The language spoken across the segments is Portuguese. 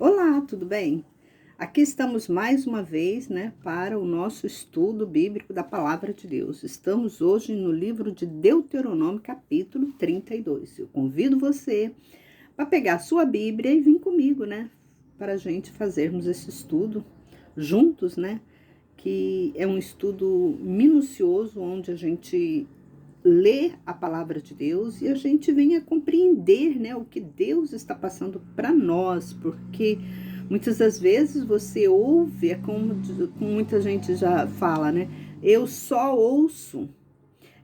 Olá, tudo bem? Aqui estamos mais uma vez, para o nosso estudo bíblico da Palavra de Deus. Estamos hoje no livro de Deuteronômio, capítulo 32. Eu convido você para pegar a sua Bíblia e vir comigo, para a gente fazermos esse estudo juntos, que é um estudo minucioso, onde a gente lê a Palavra de Deus e a gente venha compreender, o que Deus está passando para nós, porque muitas das vezes você ouve, é como muita gente já fala, eu só ouço,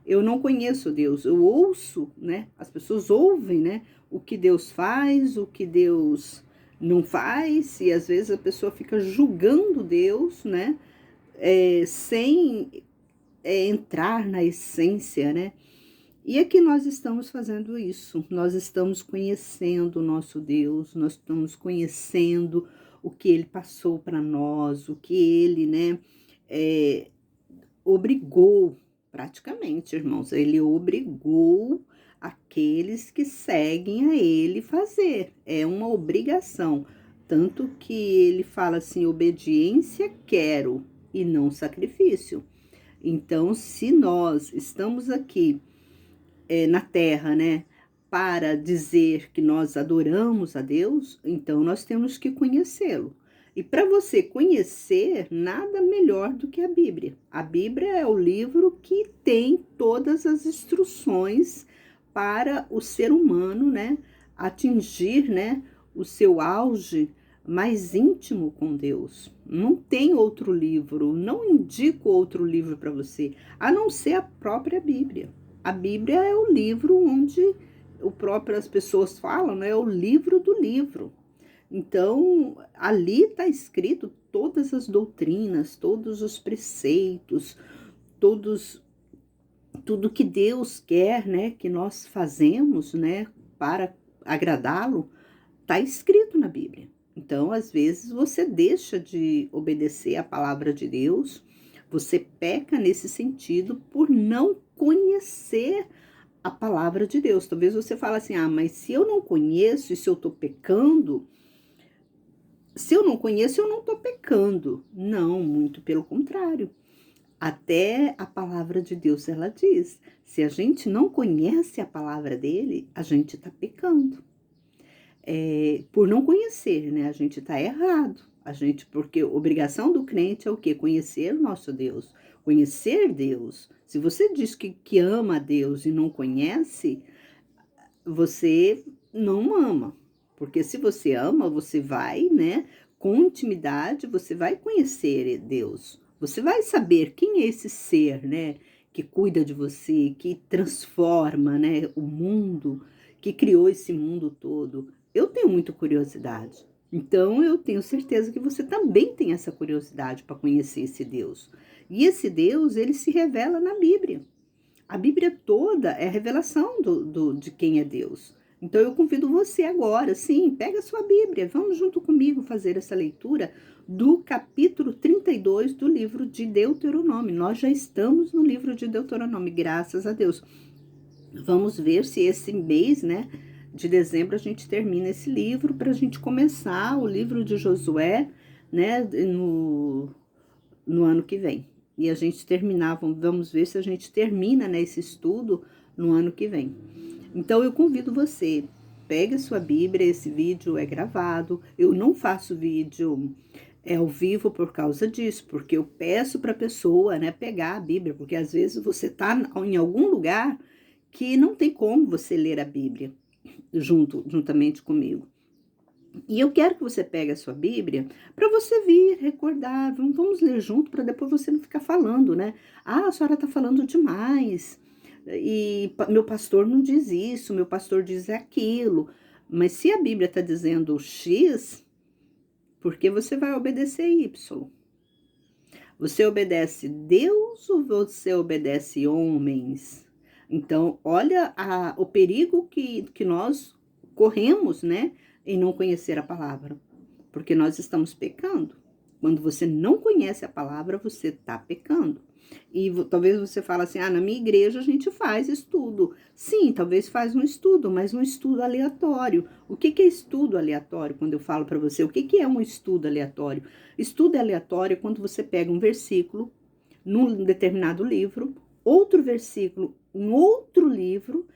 eu não conheço Deus, eu ouço, as pessoas ouvem, o que Deus faz, o que Deus não faz, e às vezes a pessoa fica julgando Deus, sem entrar na essência, E aqui nós estamos fazendo isso, nós estamos conhecendo o nosso Deus, nós estamos conhecendo o que Ele passou para nós, o que Ele, obrigou, praticamente, irmãos, Ele obrigou aqueles que seguem a Ele fazer, é uma obrigação, tanto que Ele fala assim, obediência quero e não sacrifício. Então, se nós estamos aqui na terra, para dizer que nós adoramos a Deus, então nós temos que conhecê-lo. E para você conhecer, nada melhor do que a Bíblia. A Bíblia é o livro que tem todas as instruções para o ser humano, atingir, o seu auge mais íntimo com Deus. Não tem outro livro, não indico outro livro para você, a não ser a própria Bíblia. A Bíblia é o livro onde as pessoas falam, é o livro do livro. Então, ali está escrito todas as doutrinas, todos os preceitos, tudo que Deus quer, que nós fazemos, para agradá-lo, está escrito na Bíblia. Então, às vezes, você deixa de obedecer a palavra de Deus, você peca nesse sentido por não conhecer a palavra de Deus. Talvez você fale assim, mas se eu não conheço e se eu estou pecando, se eu não conheço, eu não estou pecando. Não, muito pelo contrário. Até a palavra de Deus, ela diz, se a gente não conhece a palavra dele, a gente está pecando. Por não conhecer, a gente está errado. Porque a obrigação do crente é o quê? Conhecer o nosso Deus, conhecer Deus. Se você diz que ama a Deus e não conhece, você não ama. Porque se você ama, você vai, com intimidade, você vai conhecer Deus. Você vai saber quem é esse ser, que cuida de você, que transforma, o mundo, que criou esse mundo todo. Eu tenho muita curiosidade. Então, eu tenho certeza que você também tem essa curiosidade para conhecer esse Deus. E esse Deus, ele se revela na Bíblia. A Bíblia toda é a revelação de quem é Deus. Então, eu convido você agora, sim, pega a sua Bíblia, vamos junto comigo fazer essa leitura do capítulo 32 do livro de Deuteronômio. Nós já estamos no livro de Deuteronômio, graças a Deus. Vamos ver se esse mês, de dezembro, a gente termina esse livro para a gente começar o livro de Josué, no ano que vem. E a gente vamos ver se a gente termina, esse estudo no ano que vem. Então, eu convido você, pegue a sua Bíblia, esse vídeo é gravado, eu não faço vídeo ao vivo por causa disso, porque eu peço para a pessoa, pegar a Bíblia, porque às vezes você está em algum lugar que não tem como você ler a Bíblia juntamente comigo. E eu quero que você pegue a sua Bíblia para você vir recordar, vamos ler junto para depois você não ficar falando, a senhora está falando demais, e meu pastor não diz isso, meu pastor diz aquilo, mas se a Bíblia está dizendo X, por que você vai obedecer Y? Você obedece Deus ou você obedece homens? Então, olha o perigo que nós corremos, em não conhecer a palavra. Porque nós estamos pecando. Quando você não conhece a palavra, você está pecando. E talvez você fale assim, na minha igreja a gente faz estudo. Sim, talvez faz um estudo, mas um estudo aleatório. O que é estudo aleatório? Quando eu falo para você, o que é um estudo aleatório? Estudo aleatório é quando você pega um versículo num determinado livro, outro versículo em outro livro,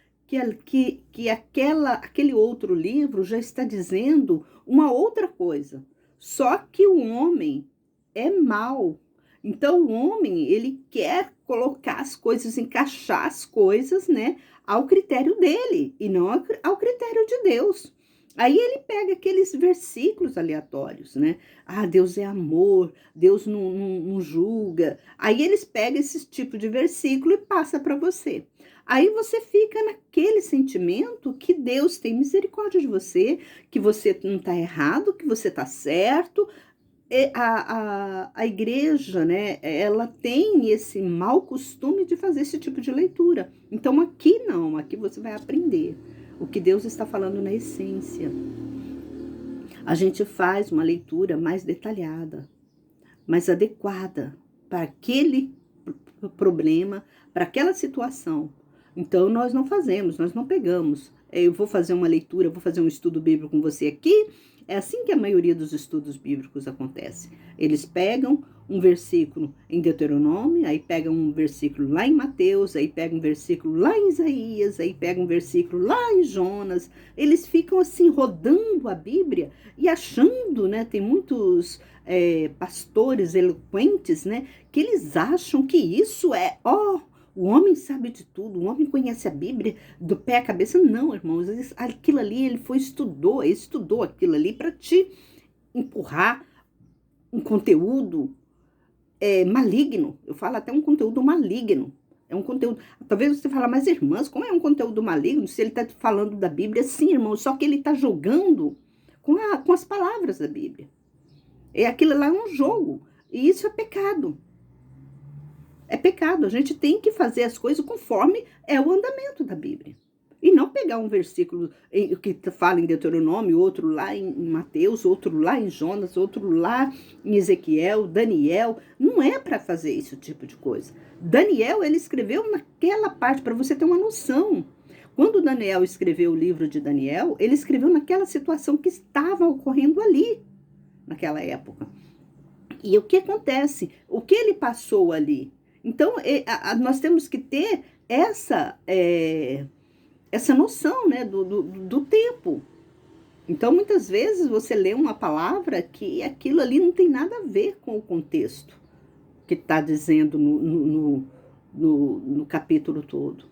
aquele outro livro já está dizendo uma outra coisa. Só que o homem é mau. Então, o homem, ele quer colocar as coisas, encaixar as coisas, né, ao critério dele e não ao critério de Deus. Aí ele pega aqueles versículos aleatórios, né? Deus é amor, Deus não julga. Aí eles pegam esse tipo de versículo e passa para você. Aí você fica naquele sentimento que Deus tem misericórdia de você, que você não está errado, que você está certo. A igreja, né, ela tem esse mau costume de fazer esse tipo de leitura. Então aqui não, aqui você vai aprender o que Deus está falando na essência. A gente faz uma leitura mais detalhada, mais adequada para aquele problema, para aquela situação. Então nós não fazemos, nós não pegamos. Eu vou fazer uma leitura, vou fazer um estudo bíblico com você aqui. É assim que a maioria dos estudos bíblicos acontece. Eles pegam um versículo em Deuteronômio, aí pegam um versículo lá em Mateus, aí pegam um versículo lá em Isaías, aí pegam um versículo lá em Jonas. Eles ficam assim rodando a Bíblia e achando, né? Tem muitos pastores eloquentes, né? Que eles acham que isso é, o homem sabe de tudo, o homem conhece a Bíblia do pé à cabeça. Não, irmãos, aquilo ali ele estudou aquilo ali para te empurrar um conteúdo maligno. Eu falo até um conteúdo maligno. É um conteúdo. Talvez você fale, mas irmãs, como é um conteúdo maligno se ele está falando da Bíblia? Sim, irmão, só que ele está jogando com as palavras da Bíblia. Aquilo lá é um jogo. E isso é pecado. É pecado. A gente tem que fazer as coisas conforme é o andamento da Bíblia. E não pegar um versículo que fala em Deuteronômio, outro lá em Mateus, outro lá em Jonas, outro lá em Ezequiel, Daniel. Não é para fazer esse tipo de coisa. Daniel, ele escreveu naquela parte, para você ter uma noção. Quando Daniel escreveu o livro de Daniel, ele escreveu naquela situação que estava ocorrendo ali, naquela época. E o que acontece? O que ele passou ali? Então, nós temos que ter essa noção, né, do tempo. Então, muitas vezes você lê uma palavra que aquilo ali não tem nada a ver com o contexto que está dizendo no capítulo todo.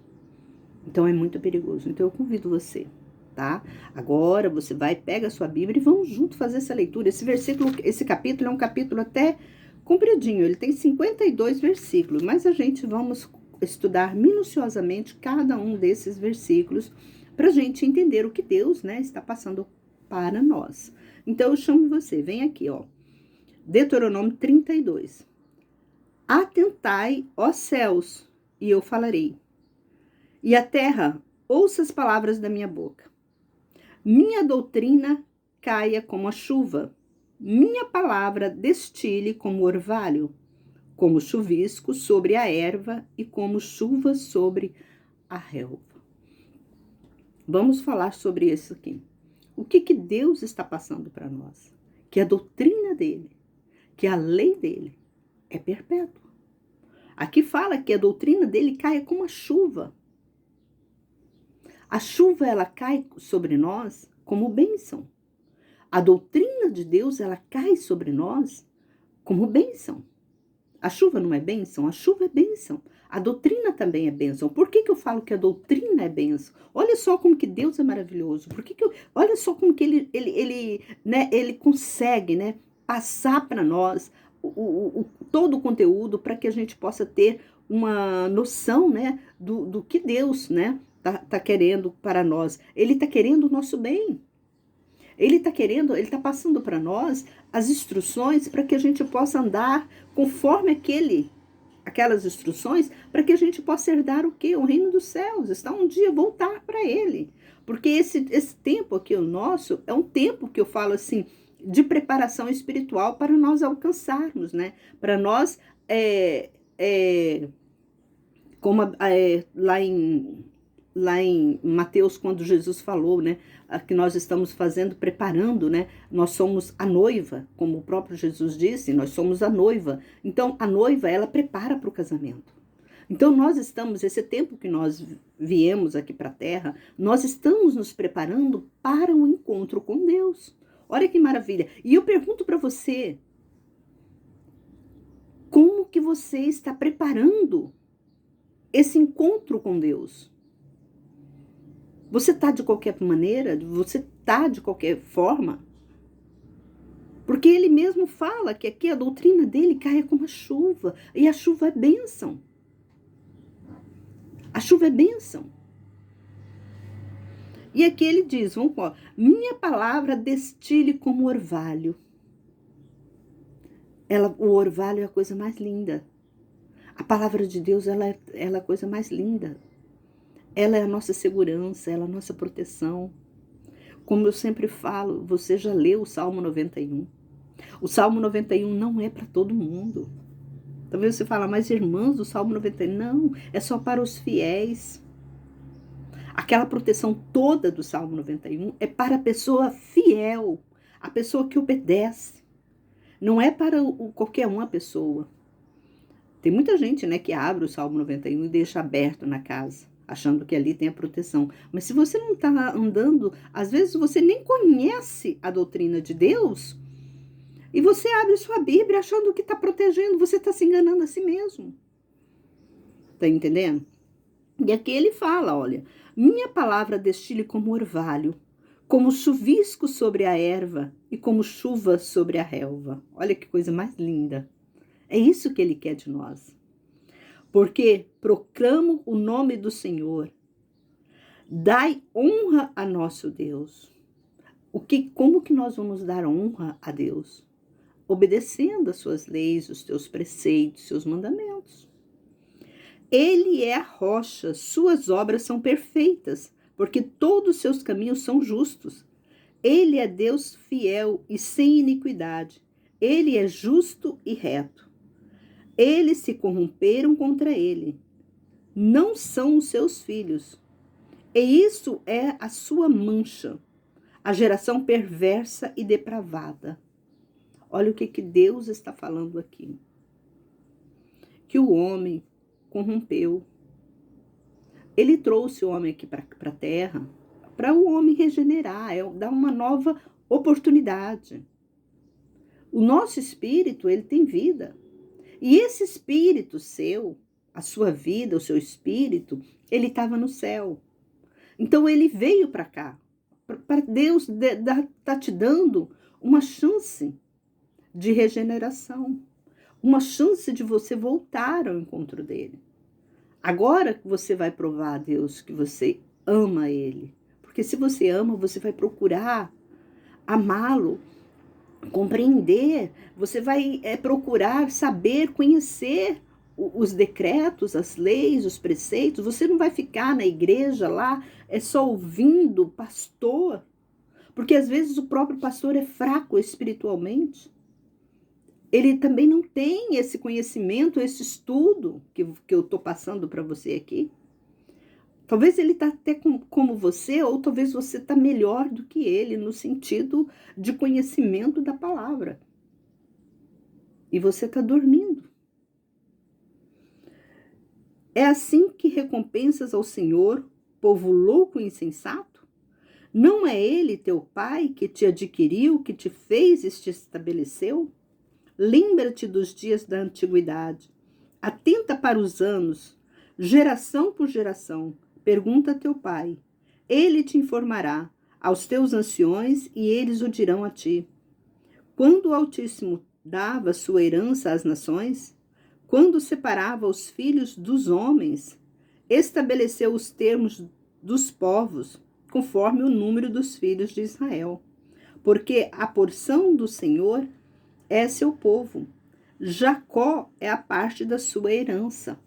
Então, é muito perigoso. Então, eu convido você, tá? Agora, você pega a sua Bíblia e vamos junto fazer essa leitura. Esse capítulo é um capítulo até compridinho, ele tem 52 versículos, mas a gente vamos estudar minuciosamente cada um desses versículos para a gente entender o que Deus, né, está passando para nós. Então eu chamo você, vem aqui, Deuteronômio 32. Atentai, ó céus, e eu falarei, e a terra, ouça as palavras da minha boca. Minha doutrina caia como a chuva, minha palavra destile como orvalho, como chuvisco sobre a erva e como chuva sobre a relva. Vamos falar sobre isso aqui. O que Deus está passando para nós? Que a doutrina dele, que a lei dele é perpétua. Aqui fala que a doutrina dele caia como a chuva. A chuva, ela cai sobre nós como bênção. A doutrina de Deus, ela cai sobre nós como bênção. A chuva não é bênção? A chuva é bênção. A doutrina também é bênção. Por que eu falo que a doutrina é bênção? Olha só como que Deus é maravilhoso. Olha só como que ele consegue, né, passar para nós todo o conteúdo para que a gente possa ter uma noção, né, do que Deus, né, tá querendo para nós. Ele está querendo o nosso bem. Ele está passando para nós as instruções para que a gente possa andar conforme aquelas instruções, para que a gente possa herdar o quê? O reino dos céus, está um dia voltar para ele. Porque esse tempo aqui, o nosso, é um tempo que eu falo assim, de preparação espiritual para nós alcançarmos, né? Para nós como lá em Mateus, quando Jesus falou, né, que nós estamos fazendo, preparando, né, nós somos a noiva, como o próprio Jesus disse, nós somos a noiva. Então, a noiva, ela prepara para o casamento. Então, nós estamos, esse tempo que nós viemos aqui para a Terra, nós estamos nos preparando para um encontro com Deus. Olha que maravilha. E eu pergunto para você, como que você está preparando esse encontro com Deus? Você está de qualquer maneira? Você está de qualquer forma? Porque ele mesmo fala que aqui a doutrina dele cai como a chuva. E a chuva é bênção. A chuva é bênção. E aqui ele diz, vamos lá, minha palavra destile como orvalho. O orvalho é a coisa mais linda. A palavra de Deus, ela é a coisa mais linda. Ela é a nossa segurança, ela é a nossa proteção. Como eu sempre falo, você já leu o Salmo 91. O Salmo 91 não é para todo mundo. Talvez você fale, mas irmãs, o Salmo 91, não, é só para os fiéis. Aquela proteção toda do Salmo 91 é para a pessoa fiel, a pessoa que obedece. Não é para qualquer uma pessoa. Tem muita gente, né, que abre o Salmo 91 e deixa aberto na casa, achando que ali tem a proteção. Mas se você não está andando, às vezes você nem conhece a doutrina de Deus, e você abre sua Bíblia achando que está protegendo, você está se enganando a si mesmo. Está entendendo? E aqui ele fala, olha, minha palavra destile como orvalho, como chuvisco sobre a erva e como chuva sobre a relva. Olha que coisa mais linda. É isso que ele quer de nós. Porque proclamo o nome do Senhor. Dai honra a nosso Deus. Como que nós vamos dar honra a Deus? Obedecendo as suas leis, os teus preceitos, seus mandamentos. Ele é a rocha, suas obras são perfeitas, porque todos os seus caminhos são justos. Ele é Deus fiel e sem iniquidade. Ele é justo e reto. Eles se corromperam contra ele. Não são os seus filhos. E isso é a sua mancha, a geração perversa e depravada. Olha o que Deus está falando aqui. Que o homem corrompeu. Ele trouxe o homem aqui para a terra para o homem regenerar, dar uma nova oportunidade. O nosso espírito, ele tem vida. E esse espírito seu, a sua vida, o seu espírito, ele estava no céu. Então ele veio para cá. Para Deus está te dando uma chance de regeneração. Uma chance de você voltar ao encontro dele. Agora que você vai provar a Deus que você ama ele. Porque se você ama, você vai procurar amá-lo, compreender. Você vai procurar saber, conhecer os decretos, as leis, os preceitos. Você não vai ficar na igreja lá só ouvindo o pastor. Porque às vezes o próprio pastor é fraco espiritualmente. Ele também não tem esse conhecimento, esse estudo que eu estou passando para você aqui. Talvez ele está até como você, ou talvez você está melhor do que ele, no sentido de conhecimento da palavra. E você está dormindo. É assim que recompensas ao Senhor, povo louco e insensato? Não é ele, teu pai, que te adquiriu, que te fez e te estabeleceu? Lembra-te dos dias da antiguidade. Atenta para os anos, geração por geração. Pergunta a teu pai. Ele te informará aos teus anciões e eles o dirão a ti. Quando o Altíssimo dava sua herança às nações, quando separava os filhos dos homens, estabeleceu os termos dos povos, conforme o número dos filhos de Israel. Porque a porção do Senhor é seu povo. Jacó é a parte da sua herança.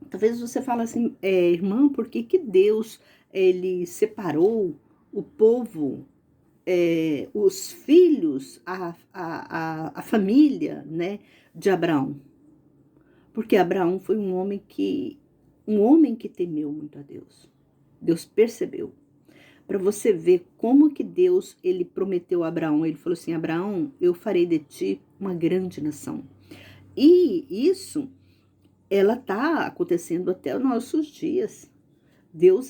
Talvez você fale assim, irmã, por que Deus ele separou o povo, os filhos, a família, né, de Abraão? Porque Abraão foi um homem que temeu muito a Deus. Deus percebeu. Para você ver como que Deus, ele prometeu a Abraão. Ele falou assim: Abraão, eu farei de ti uma grande nação. E isso, ela está acontecendo até os nossos dias. Deus,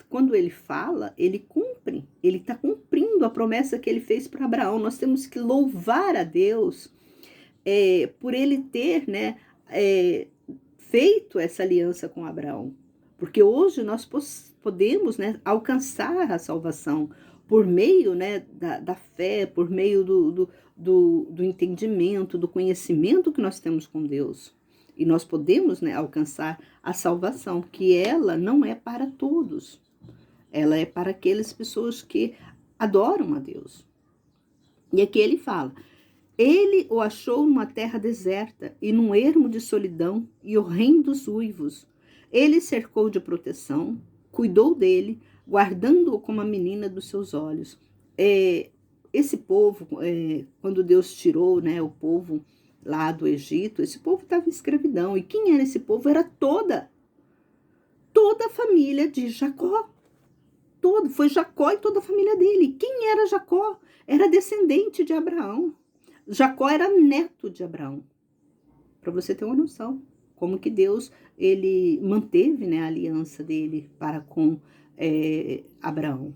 quando ele fala, ele cumpre. Ele está cumprindo a promessa que ele fez para Abraão. Nós temos que louvar a Deus por ele ter, né, feito essa aliança com Abraão. Porque hoje nós podemos, né, alcançar a salvação por meio, né, da fé, por meio do entendimento, do conhecimento que nós temos com Deus. E nós podemos, né, alcançar a salvação, que ela não é para todos. Ela é para aquelas pessoas que adoram a Deus. E aqui ele fala: ele o achou numa terra deserta e num ermo de solidão e horrendos uivos. Ele cercou de proteção, cuidou dele, guardando-o como a menina dos seus olhos. Esse povo, quando Deus tirou, né, o povo lá do Egito, esse povo estava em escravidão. E quem era esse povo? Era toda a família de Jacó. Foi Jacó e toda a família dele. Quem era Jacó? Era descendente de Abraão. Jacó era neto de Abraão. Para você ter uma noção, como que Deus, ele manteve, né, a aliança dele para com Abraão.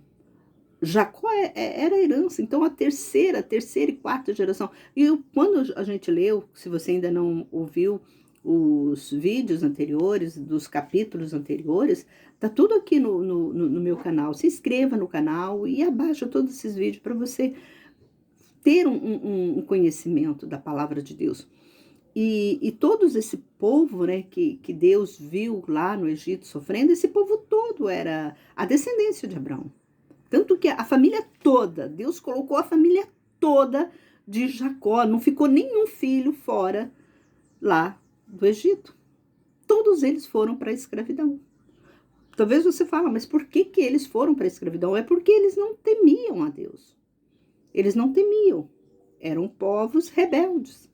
Jacó era herança, então a terceira e quarta geração. E quando a gente leu, se você ainda não ouviu os vídeos anteriores, dos capítulos anteriores, tá tudo aqui no meu canal. Se inscreva no canal e abaixa todos esses vídeos para você ter um conhecimento da palavra de Deus. E todos esse povo, né, que Deus viu lá no Egito sofrendo, esse povo todo era a descendência de Abraão. Tanto que a família toda, Deus colocou a família toda de Jacó, não ficou nenhum filho fora lá do Egito. Todos eles foram para a escravidão. Talvez você fale, mas por que eles foram para a escravidão? É porque eles não temiam a Deus. Eles não temiam. Eram povos rebeldes.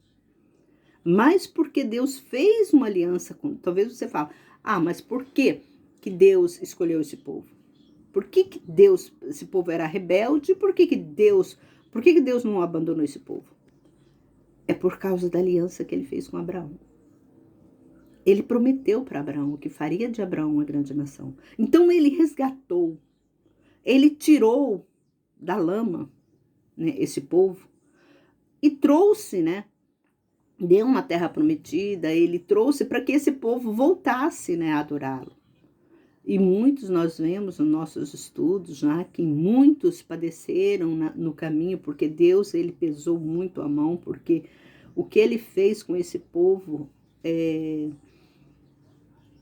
Mas porque Deus fez uma aliança com... Talvez você fale, mas por que Deus escolheu esse povo? Por que esse povo era rebelde? Por que Deus não abandonou esse povo? É por causa da aliança que ele fez com Abraão. Ele prometeu para Abraão que faria de Abraão uma grande nação. Então ele resgatou, ele tirou da lama, né, esse povo e trouxe, né, deu uma terra prometida, ele trouxe para que esse povo voltasse, né, a adorá-lo. E muitos nós vemos nos nossos estudos já que muitos padeceram no caminho, porque Deus, ele pesou muito a mão, porque o que ele fez com esse povo,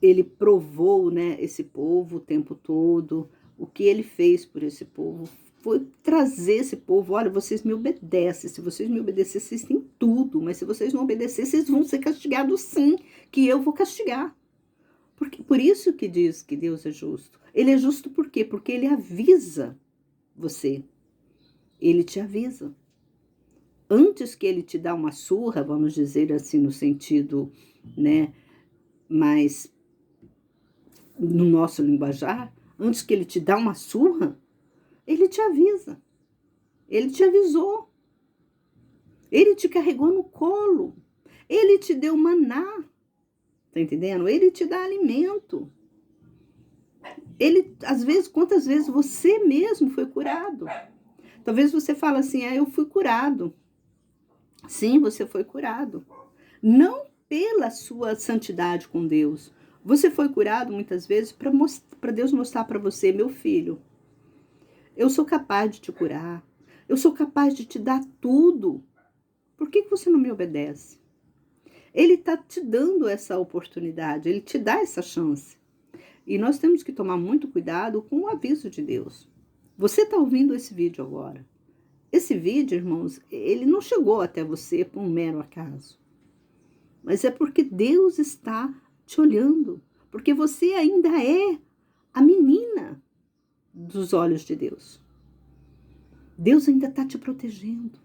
ele provou, né, esse povo o tempo todo. O que ele fez por esse povo foi trazer esse povo: olha, vocês me obedecem, se vocês me obedecerem, vocês têm tudo, mas se vocês não obedecerem, vocês vão ser castigados sim, que eu vou castigar. Por isso que diz que Deus é justo. Ele é justo por quê? Porque ele avisa você. Ele te avisa. Antes que ele te dá uma surra, vamos dizer assim, no sentido, né, mais no nosso linguajar, antes que ele te dá uma surra, ele te avisa. Ele te avisou. Ele te carregou no colo. Ele te deu maná. Tá entendendo? Ele te dá alimento. Ele, às vezes, quantas vezes você mesmo foi curado? Talvez você fale assim: eu fui curado. Sim, você foi curado. Não pela sua santidade com Deus. Você foi curado muitas vezes para Deus mostrar para você: meu filho, eu sou capaz de te curar. Eu sou capaz de te dar tudo. Por que você não me obedece? Ele está te dando essa oportunidade, ele te dá essa chance. E nós temos que tomar muito cuidado com o aviso de Deus. Você está ouvindo esse vídeo agora. Esse vídeo, irmãos, ele não chegou até você por um mero acaso. Mas é porque Deus está te olhando. Porque você ainda é a menina dos olhos de Deus. Deus ainda está te protegendo.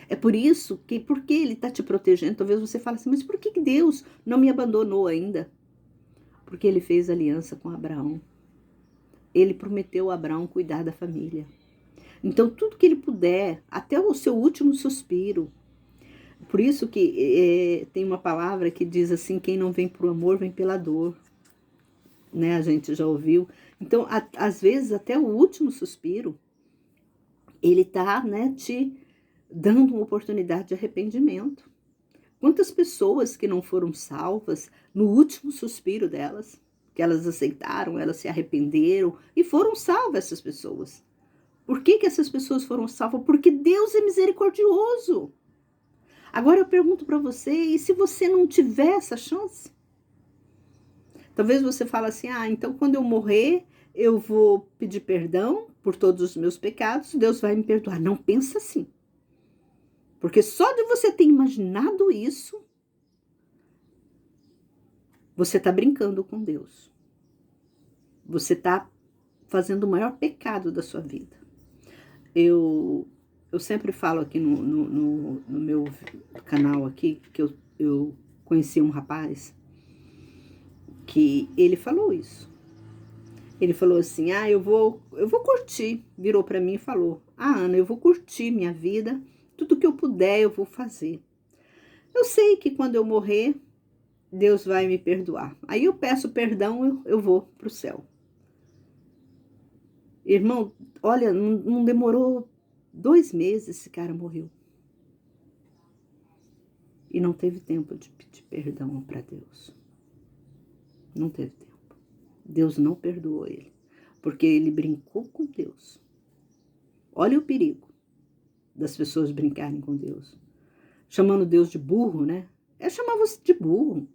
É por isso que, porque ele está te protegendo, talvez você fale assim, mas por que Deus não me abandonou ainda? Porque ele fez aliança com Abraão. Ele prometeu a Abraão cuidar da família. Então, tudo que ele puder, até o seu último suspiro. Por isso que tem uma palavra que diz assim, quem não vem por amor, vem pela dor. Né? A gente já ouviu. Então, às vezes, até o último suspiro, ele está, né, te dando uma oportunidade de arrependimento. Quantas pessoas que não foram salvas no último suspiro delas, que elas aceitaram, elas se arrependeram e foram salvas essas pessoas. Por que essas pessoas foram salvas? Porque Deus é misericordioso. Agora eu pergunto para você, e se você não tiver essa chance? Talvez você fale assim, então quando eu morrer, eu vou pedir perdão por todos os meus pecados, Deus vai me perdoar. Não pensa assim. Porque só de você ter imaginado isso, você está brincando com Deus. Você está fazendo o maior pecado da sua vida. Eu sempre falo aqui no meu canal aqui, que eu conheci um rapaz, que ele falou isso. Ele falou assim, eu vou curtir. Virou para mim e falou, Ana, eu vou curtir minha vida, tudo que eu puder eu vou fazer. Eu sei que quando eu morrer, Deus vai me perdoar. Aí eu peço perdão, eu vou para o céu. Irmão, olha, não demorou 2 meses, esse cara morreu. E não teve tempo de pedir perdão para Deus. Não teve tempo. Deus não perdoou ele, porque ele brincou com Deus. Olha o perigo das pessoas brincarem com Deus. Chamando Deus de burro, né? É chamar você de burro.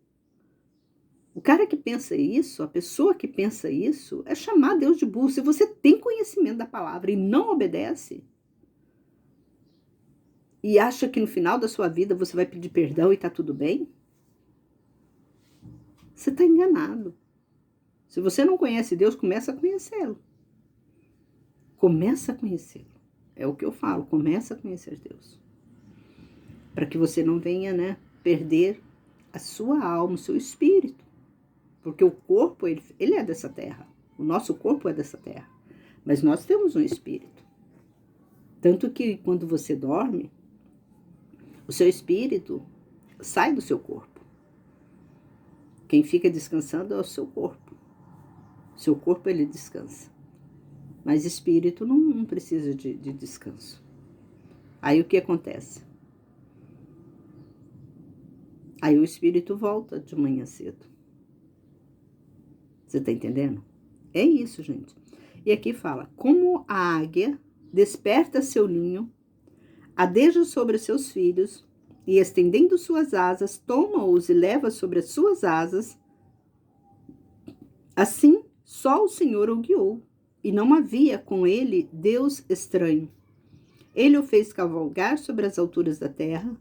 O cara que pensa isso, a pessoa que pensa isso, é chamar Deus de burro. Se você tem conhecimento da palavra e não obedece, e acha que no final da sua vida você vai pedir perdão e tá tudo bem, você está enganado. Se você não conhece Deus, começa a conhecê-lo. Começa a conhecê-lo. É o que eu falo, começa a conhecer Deus. Para que você não venha, né, perder a sua alma, o seu espírito. Porque o corpo, ele é dessa terra. O nosso corpo é dessa terra. Mas nós temos um espírito. Tanto que quando você dorme, o seu espírito sai do seu corpo. Quem fica descansando é o seu corpo. Seu corpo, ele descansa. Mas espírito não precisa de descanso. Aí o que acontece? Aí o espírito volta de manhã cedo. Você está entendendo? É isso, gente. E aqui fala, como a águia desperta seu ninho, adeja sobre seus filhos, e estendendo suas asas, toma-os e leva sobre as suas asas, assim só o Senhor o guiou, e não havia com ele Deus estranho. Ele o fez cavalgar sobre as alturas da terra,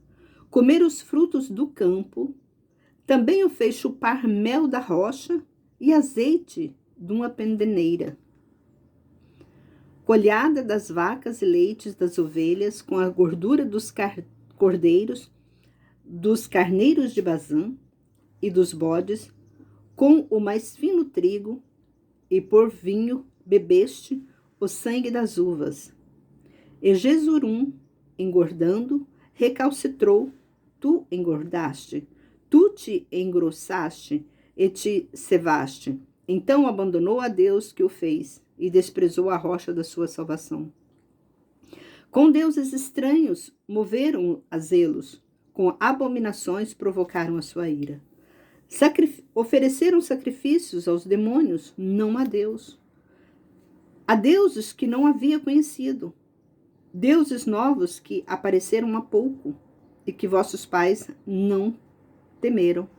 comer os frutos do campo, também o fez chupar mel da rocha e azeite de uma pendeneira. Colhada das vacas e leites das ovelhas, com a gordura dos cordeiros, dos carneiros de Bazã e dos bodes, com o mais fino trigo, e por vinho bebeste o sangue das uvas. E Jesurum, engordando, recalcitrou, tu engordaste, tu te engrossaste e te cevaste. Então abandonou a Deus que o fez e desprezou a rocha da sua salvação. Com deuses estranhos moveram a zelos, com abominações provocaram a sua ira. Ofereceram sacrifícios aos demônios, não a Deus. A deuses que não havia conhecido, deuses novos que apareceram há pouco e que vossos pais não temeram.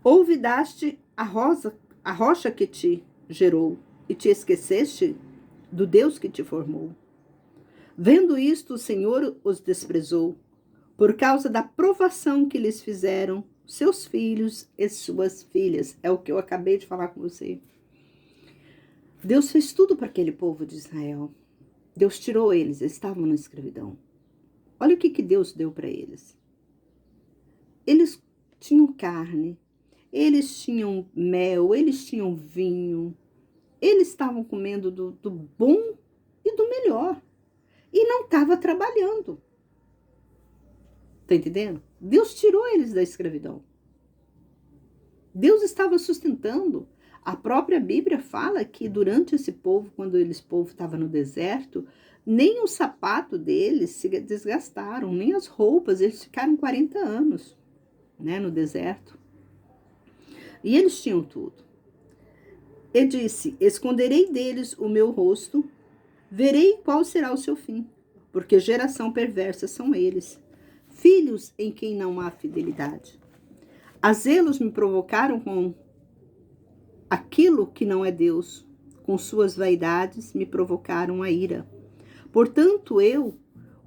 Olvidaste a rocha que te gerou e te esqueceste do Deus que te formou. Vendo isto, o Senhor os desprezou, por causa da provação que lhes fizeram seus filhos e suas filhas. É o que eu acabei de falar com você. Deus fez tudo para aquele povo de Israel. Deus tirou eles estavam na escravidão. Olha o que Deus deu para eles. Eles tinham carne, eles tinham mel, eles tinham vinho, eles estavam comendo do bom e do melhor. E não estava trabalhando. Tá entendendo? Deus tirou eles da escravidão. Deus estava sustentando. A própria Bíblia fala que durante esse povo, quando o povo estava no deserto, nem o sapato deles se desgastaram, nem as roupas, eles ficaram 40 anos, né, no deserto. E eles tinham tudo. E disse: esconderei deles o meu rosto, verei qual será o seu fim, porque geração perversa são eles, filhos em quem não há fidelidade. A zelos me provocaram com aquilo que não é Deus, com suas vaidades me provocaram a ira. Portanto, eu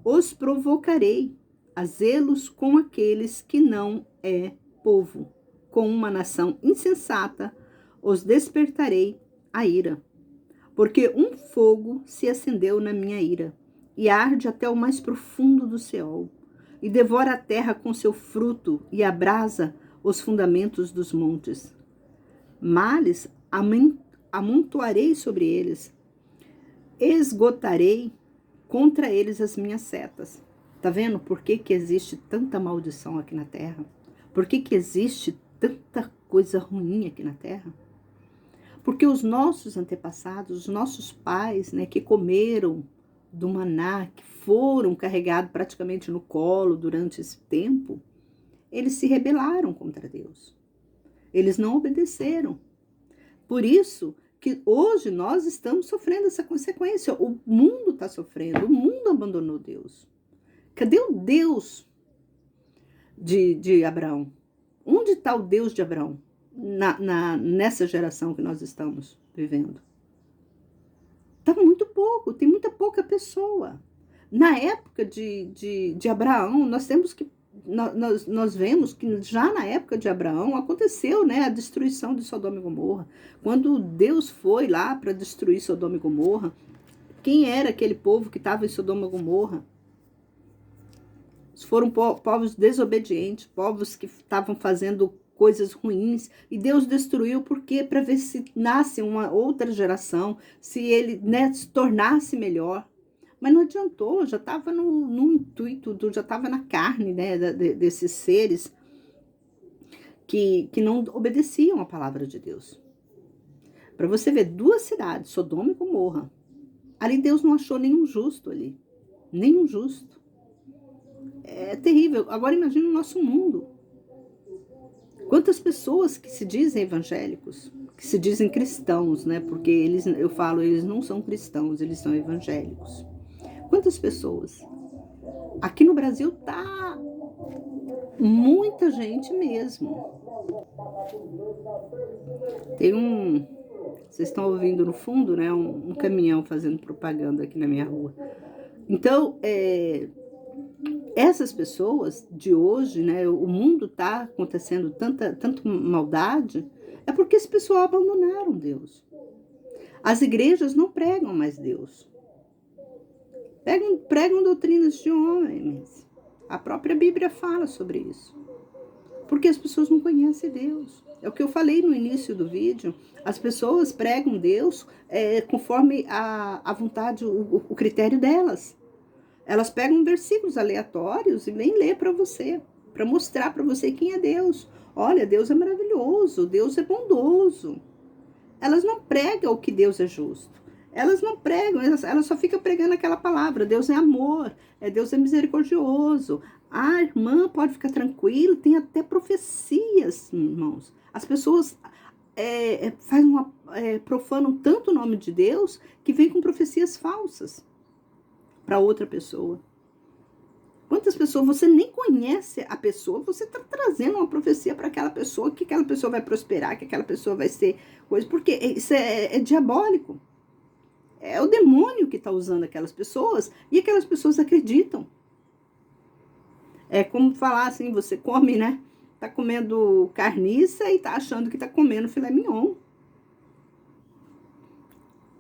os provocarei a zelos com aqueles que não é povo, com uma nação insensata os despertarei a ira. Porque um fogo se acendeu na minha ira, e arde até o mais profundo do Seol, e devora a terra com seu fruto, e abrasa os fundamentos dos montes. Males amontoarei sobre eles, esgotarei contra eles as minhas setas. Tá vendo por que existe tanta maldição aqui na terra? Por que existe tanta coisa ruim aqui na terra? Porque os nossos antepassados, os nossos pais, né, que comeram do maná, que foram carregados praticamente no colo durante esse tempo, eles se rebelaram contra Deus. Eles não obedeceram. Por isso que hoje nós estamos sofrendo essa consequência. O mundo está sofrendo, o mundo abandonou Deus. Cadê o Deus de Abraão? Onde está o Deus de Abraão nessa geração que nós estamos vivendo? Está muito pouco, tem muita pouca pessoa. Na época de Abraão, nós vemos que já na época de Abraão aconteceu, né, a destruição de Sodoma e Gomorra. Quando Deus foi lá para destruir Sodoma e Gomorra, quem era aquele povo que estava em Sodoma e Gomorra? Foram povos desobedientes, povos que estavam fazendo coisas ruins, e Deus destruiu porque para ver se nasce uma outra geração, se ele, né, se tornasse melhor. Mas não adiantou, já estava no intuito, já estava na carne, né, desses seres que não obedeciam a palavra de Deus. Para você ver, 2 cidades, Sodoma e Gomorra, ali Deus não achou nenhum justo ali, nenhum justo. É terrível. Agora imagine o nosso mundo. Quantas pessoas que se dizem evangélicos, que se dizem cristãos, né? Porque eles não são cristãos, eles são evangélicos. Quantas pessoas? Aqui no Brasil tá muita gente mesmo. Tem vocês estão ouvindo no fundo, né? Um caminhão fazendo propaganda aqui na minha rua. Então, essas pessoas de hoje, né, o mundo está acontecendo tanta maldade, é porque esse pessoal abandonaram Deus. As igrejas não pregam mais Deus. Pregam doutrinas de homens. A própria Bíblia fala sobre isso. Porque as pessoas não conhecem Deus. É o que eu falei no início do vídeo. As pessoas pregam Deus conforme a vontade, o critério delas. Elas pegam versículos aleatórios e vêm ler para você, para mostrar para você quem é Deus. Olha, Deus é maravilhoso, Deus é bondoso. Elas não pregam o que Deus é justo. Elas não pregam, elas só ficam pregando aquela palavra. Deus é amor, Deus é misericordioso. A irmã pode ficar tranquila, tem até profecias, irmãos. As pessoas profanam tanto o nome de Deus que vem com profecias falsas para outra pessoa. Quantas pessoas você nem conhece a pessoa, você está trazendo uma profecia para aquela pessoa, que aquela pessoa vai prosperar, que aquela pessoa vai ser coisa, porque isso é diabólico. É o demônio que está usando aquelas pessoas e aquelas pessoas acreditam. É como falar assim, você come, né? Tá comendo carniça e tá achando que tá comendo filé mignon.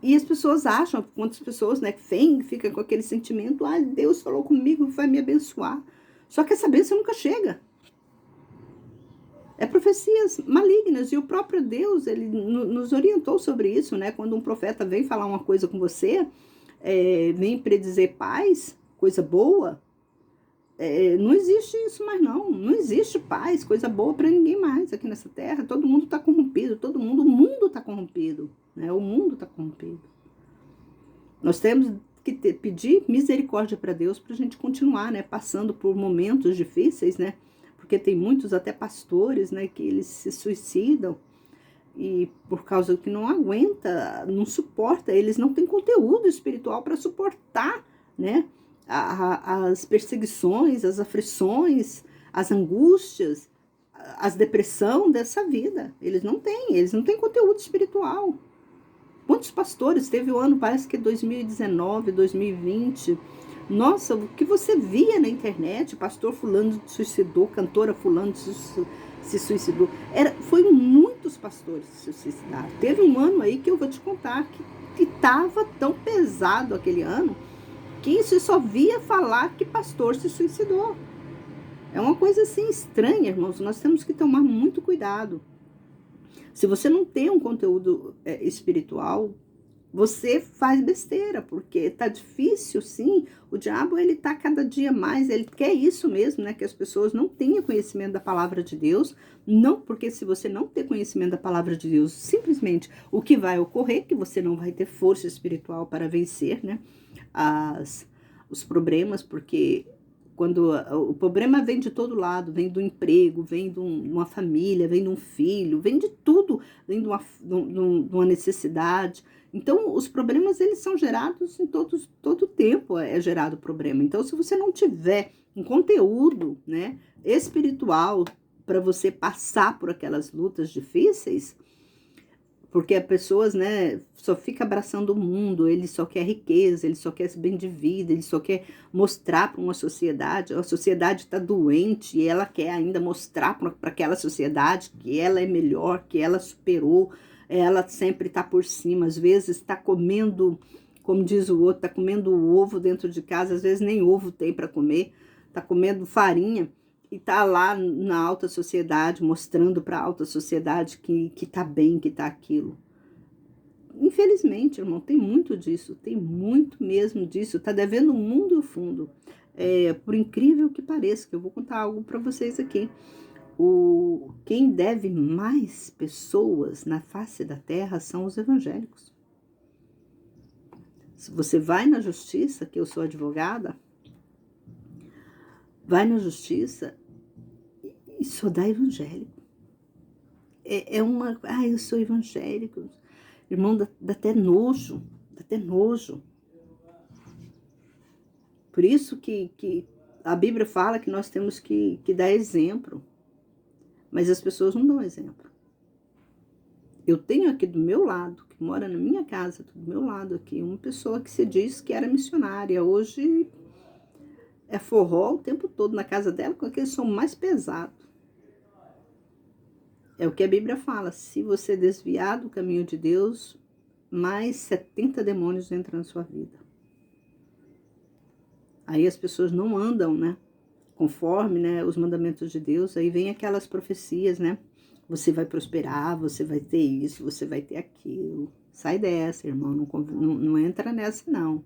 E as pessoas acham, quantas pessoas, né, fica com aquele sentimento, Deus falou comigo, vai me abençoar. Só que essa bênção nunca chega. É profecias malignas, e o próprio Deus, ele nos orientou sobre isso, né? Quando um profeta vem falar uma coisa com você, vem predizer paz, coisa boa, não existe isso mais não existe paz, coisa boa para ninguém mais aqui nessa terra. Todo mundo está corrompido, o mundo está corrompido, né? O mundo está corrompido. Nós temos que pedir misericórdia para Deus para a gente continuar, né? Passando por momentos difíceis, né? Porque tem muitos até pastores, né? Que eles se suicidam e por causa que não aguenta, não suporta, eles não têm conteúdo espiritual para suportar, né? As perseguições, as aflições, as angústias, as depressão dessa vida. Eles não têm conteúdo espiritual. Quantos pastores teve o ano, parece que 2019, 2020, nossa, o que você via na internet, pastor fulano se suicidou, cantora fulano se suicidou, foi muitos pastores que se suicidaram. Teve um ano aí que eu vou te contar que estava tão pesado aquele ano, que se só via falar que pastor se suicidou. É uma coisa assim estranha, irmãos, nós temos que tomar muito cuidado. Se você não tem um conteúdo espiritual, você faz besteira, porque tá difícil, sim. O diabo, ele tá cada dia mais, ele quer isso mesmo, né? Que as pessoas não tenham conhecimento da palavra de Deus. Não, porque se você não ter conhecimento da palavra de Deus, simplesmente o que vai ocorrer é que você não vai ter força espiritual para vencer, né? Os problemas, porque quando o problema vem de todo lado, vem do emprego, vem de uma família, vem de um filho, vem de tudo, vem de uma necessidade. Então, os problemas, eles são gerados em todo tempo, é gerado problema. Então, se você não tiver um conteúdo, né, espiritual para você passar por aquelas lutas difíceis, porque as pessoas, né, só fica abraçando o mundo, ele só quer riqueza, ele só quer bem de vida, ele só quer mostrar para uma sociedade, a sociedade está doente e ela quer ainda mostrar para aquela sociedade que ela é melhor, que ela superou, ela sempre está por cima, às vezes está comendo, como diz o outro, está comendo o ovo dentro de casa, às vezes nem ovo tem para comer, está comendo farinha, e tá lá na alta sociedade, mostrando para a alta sociedade que tá bem, que tá aquilo. Infelizmente, irmão, tem muito disso, tem muito mesmo disso, tá devendo o mundo e o fundo. Por incrível que pareça, que eu vou contar algo para vocês aqui. Quem deve mais pessoas na face da terra são os evangélicos. Se você vai na justiça, que eu sou advogada, vai na justiça e só dá evangélico. Eu sou evangélico. Irmão, dá até nojo, dá até nojo. Por isso que a Bíblia fala que nós temos que dar exemplo. Mas as pessoas não dão exemplo. Eu tenho aqui do meu lado, que mora na minha casa, do meu lado aqui, uma pessoa que se diz que era missionária. Hoje é forró o tempo todo na casa dela com aquele som mais pesado. É o que a Bíblia fala. Se você desviar do caminho de Deus, mais 70 demônios entram na sua vida. Aí as pessoas não andam, né? Conforme, né, os mandamentos de Deus. Aí vem aquelas profecias, né? Você vai prosperar, você vai ter isso, você vai ter aquilo. Sai dessa, irmão. Não entra nessa, não.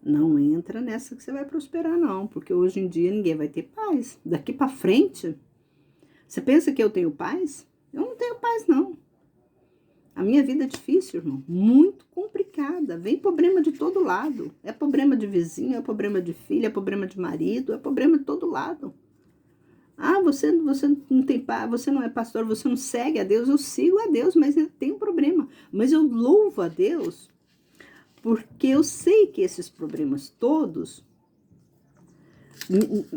Não entra nessa que você vai prosperar, não. Porque hoje em dia ninguém vai ter paz. Daqui para frente, você pensa que eu tenho paz? Eu não tenho paz, não. A minha vida é difícil, irmão. Muito complicada. Vem problema de todo lado. É problema de vizinho, é problema de filho, é problema de marido, é problema de todo lado. Você não tem paz, você não é pastor, você não segue a Deus. Eu sigo a Deus, mas eu tenho problema. Mas eu louvo a Deus porque eu sei que esses problemas todos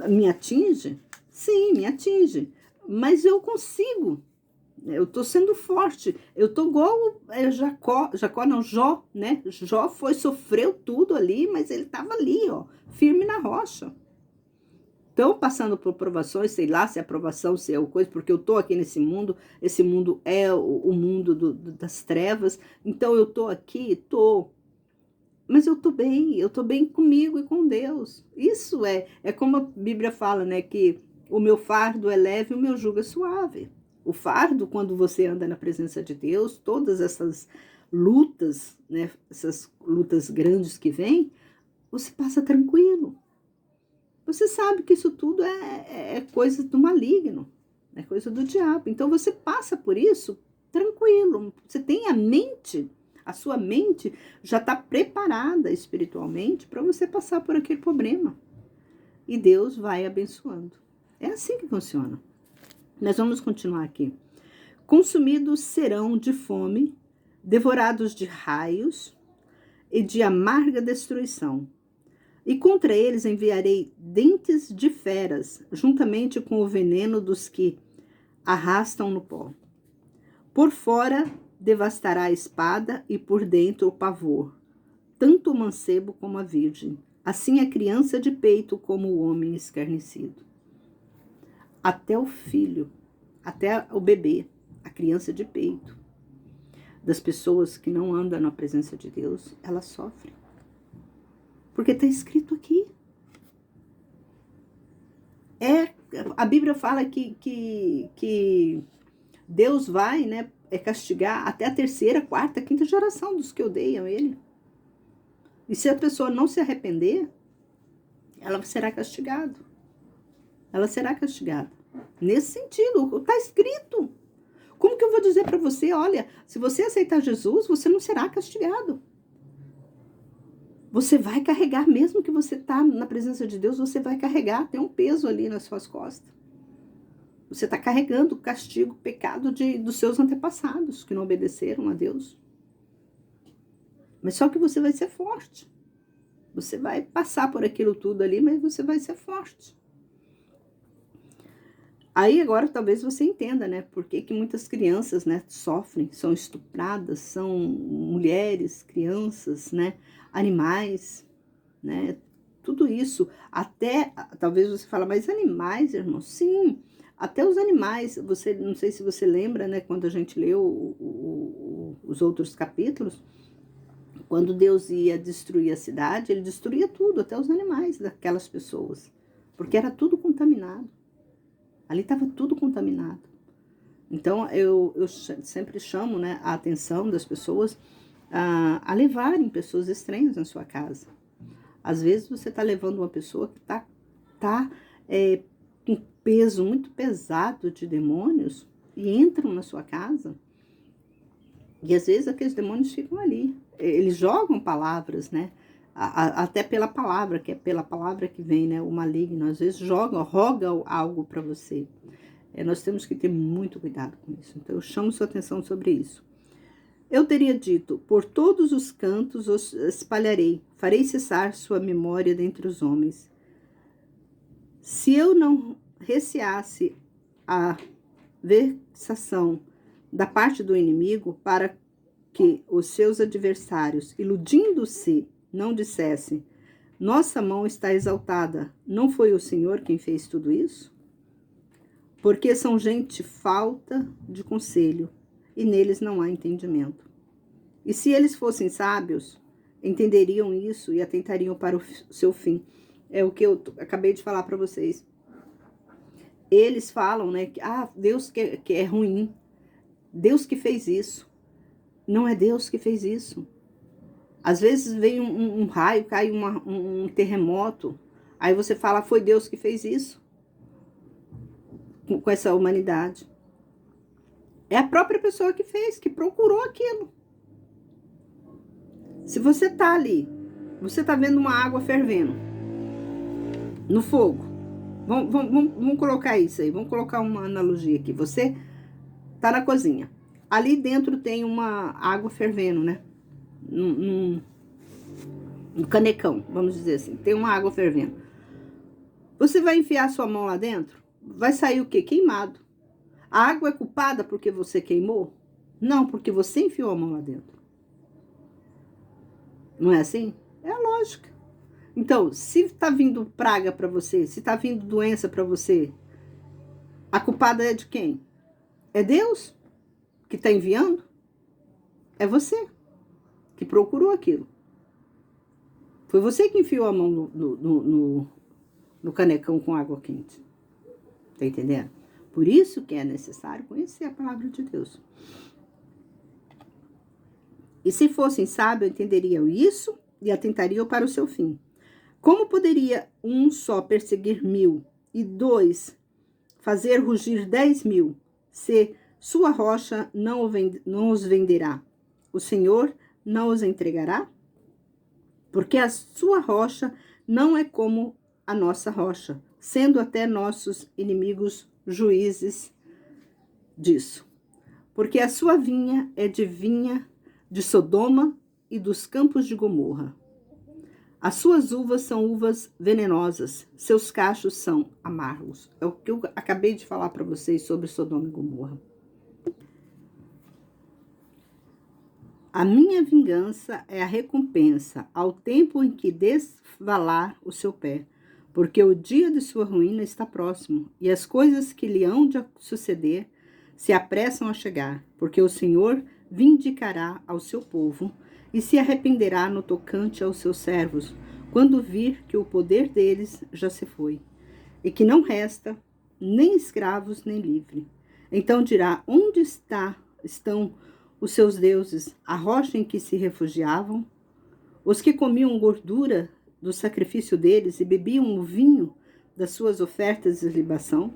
me atingem. Sim, me atingem. Mas eu consigo. Eu tô sendo forte. Eu tô igual Jó, né? Jó sofreu tudo ali, mas ele tava ali, ó, firme na rocha. estão passando por provações, sei lá se é aprovação, se é o coisa, porque eu estou aqui nesse mundo, esse mundo é o mundo das trevas, então eu estou aqui, estou, mas eu estou bem comigo e com Deus. Isso é como a Bíblia fala, né, que o meu fardo é leve e o meu jugo é suave. O fardo, quando você anda na presença de Deus, todas essas lutas, né, essas lutas grandes que vêm, você passa tranquilo. Você sabe que isso tudo é coisa do maligno, é coisa do diabo. Então você passa por isso tranquilo. Você tem a sua mente já está preparada espiritualmente para você passar por aquele problema. E Deus vai abençoando. É assim que funciona. Nós vamos continuar aqui. Consumidos serão de fome, devorados de raios e de amarga destruição. E contra eles enviarei dentes de feras, juntamente com o veneno dos que arrastam no pó. Por fora devastará a espada e por dentro o pavor, tanto o mancebo como a virgem, assim a criança de peito como o homem escarnecido. Até o filho, até o bebê, a criança de peito, das pessoas que não andam na presença de Deus, ela sofre. Porque está escrito aqui. A Bíblia fala que Deus vai, né, castigar até a terceira, quarta, quinta geração dos que odeiam ele. E se a pessoa não se arrepender, ela será castigada. Ela será castigada. Nesse sentido, está escrito. Como que eu vou dizer para você, olha, se você aceitar Jesus, você não será castigado. Você vai carregar, mesmo que você está na presença de Deus, você vai carregar, tem um peso ali nas suas costas. Você está carregando o castigo, o pecado dos seus antepassados, que não obedeceram a Deus. Mas só que você vai ser forte. Você vai passar por aquilo tudo ali, mas você vai ser forte. Aí agora talvez você entenda, né? Por que muitas crianças, né, sofrem, são estupradas, são mulheres, crianças, né? Animais, né? Tudo isso, até, talvez você fale, mas animais, irmão? Sim, até os animais, você, não sei se você lembra, né, quando a gente leu os outros capítulos, quando Deus ia destruir a cidade, ele destruía tudo, até os animais daquelas pessoas, porque era tudo contaminado, ali estava tudo contaminado. Então, eu sempre chamo, né, a atenção das pessoas a levarem pessoas estranhas na sua casa. Às vezes você está levando uma pessoa que tá com peso muito pesado de demônios e entram na sua casa. E às vezes aqueles demônios ficam ali. Eles jogam palavras, né? Até pela palavra, que é pela palavra que vem, né? O maligno. Às vezes roga algo para você. Nós temos que ter muito cuidado com isso. Então eu chamo sua atenção sobre isso. Eu teria dito, por todos os cantos os espalharei, farei cessar sua memória dentre os homens. Se eu não receasse a vexação da parte do inimigo, para que os seus adversários, iludindo-se, não dissessem, nossa mão está exaltada, não foi o Senhor quem fez tudo isso? Porque são gente falta de conselho, e neles não há entendimento. E se eles fossem sábios, entenderiam isso e atentariam para o seu fim. É o que eu acabei de falar para vocês. Eles falam, né, que Deus que é ruim, Deus que fez isso. Não é Deus que fez isso. Às vezes vem um raio, cai um terremoto, aí você fala, foi Deus que fez isso com essa humanidade. É a própria pessoa que fez, que procurou aquilo. Se você tá ali, você tá vendo uma água fervendo no fogo. Vamos colocar isso aí, vamos colocar uma analogia aqui. Você tá na cozinha. Ali dentro tem uma água fervendo, né? Num canecão, vamos dizer assim. Tem uma água fervendo. Você vai enfiar sua mão lá dentro? Vai sair o quê? Queimado. A água é culpada porque você queimou? Não, porque você enfiou a mão lá dentro. Não é assim? É a lógica. Então, se está vindo praga para você, se está vindo doença para você, a culpada é de quem? É Deus que está enviando? É você que procurou aquilo. Foi você que enfiou a mão no canecão com água quente. Tá entendendo? Por isso que é necessário conhecer a palavra de Deus. E se fossem sábios, entenderiam isso e atentariam para o seu fim. Como poderia um só perseguir 1000 e 2 fazer rugir 10.000, se sua rocha não os venderá? O Senhor não os entregará? Porque a sua rocha não é como a nossa rocha, sendo até nossos inimigos juízes disso. Porque a sua vinha é de vinha de Sodoma e dos campos de Gomorra. As suas uvas são uvas venenosas, seus cachos são amargos. É o que eu acabei de falar para vocês sobre Sodoma e Gomorra. A minha vingança é a recompensa ao tempo em que desvalar o seu pé, porque o dia de sua ruína está próximo, e as coisas que lhe hão de suceder se apressam a chegar, porque o Senhor vindicará ao seu povo e se arrependerá no tocante aos seus servos, quando vir que o poder deles já se foi, e que não resta nem escravos nem livre. Então dirá: onde estão os seus deuses, a rocha em que se refugiavam? Os que comiam gordura do sacrifício deles e bebiam o vinho das suas ofertas de libação?